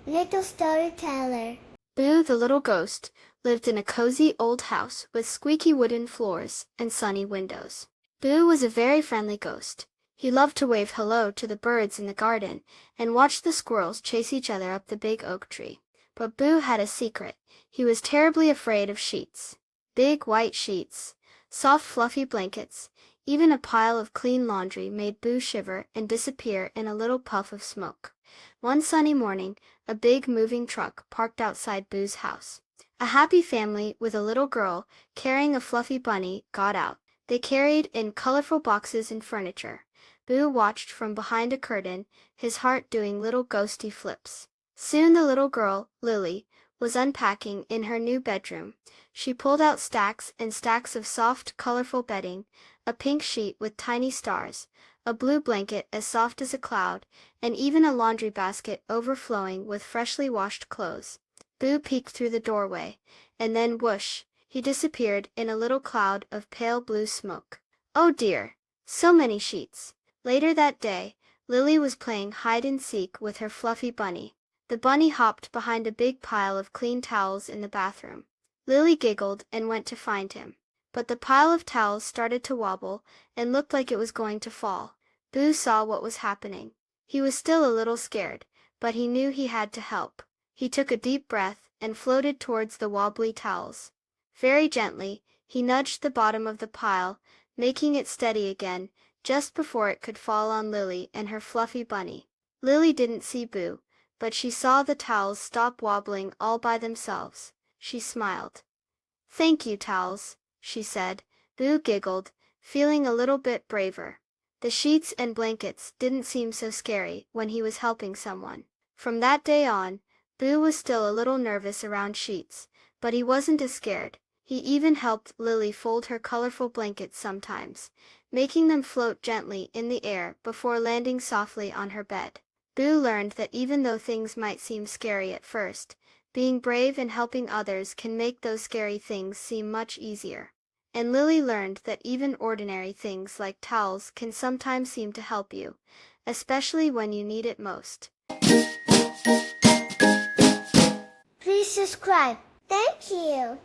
Little Storyteller. Boo the little ghost lived in a cozy old house with squeaky wooden floors and sunny windows. Boo was a very friendly ghost. He loved to wave hello to the birds in the garden and watch the squirrels chase each other up the big oak tree. But Boo had a secret. He was terribly afraid of sheets. Big white sheets, soft fluffy blankets, even a pile of clean laundry made Boo shiver and disappear in a little puff of smoke. One sunny morning, a big moving truck parked outside Boo's house. A happy family with a little girl carrying a fluffy bunny got out. They carried in colorful boxes and furniture. Boo watched from behind a curtain, his heart doing little ghosty flips. Soon the little girl, Lily, was unpacking in her new bedroom. She pulled out stacks and stacks of soft, colorful bedding, a pink sheet with tiny stars, a blue blanket as soft as a cloud, and even a laundry basket overflowing with freshly washed clothes. Boo peeked through the doorway, and then whoosh, he disappeared in a little cloud of pale blue smoke. Oh dear! So many sheets! Later that day, Lily was playing hide and seek with her fluffy bunny. The bunny hopped behind a big pile of clean towels in the bathroom. Lily giggled and went to find him. But the pile of towels started to wobble and looked like it was going to fall. Boo saw what was happening. He was still a little scared, but he knew he had to help. He took a deep breath and floated towards the wobbly towels. Very gently, he nudged the bottom of the pile, making it steady again, just before it could fall on Lily and her fluffy bunny. Lily didn't see Boo, but she saw the towels stop wobbling all by themselves. She smiled. "Thank you, towels," she said. Boo giggled, feeling a little bit braver. The sheets and blankets didn't seem so scary when he was helping someone. From that day on, Boo was still a little nervous around sheets, but he wasn't as scared. He even helped Lily fold her colorful blankets sometimes, making them float gently in the air before landing softly on her bed. Boo learned that even though things might seem scary at first, being brave and helping others can make those scary things seem much easier. And Lily learned that even ordinary things like towels can sometimes seem to help you, especially when you need it most. Please subscribe. Thank you.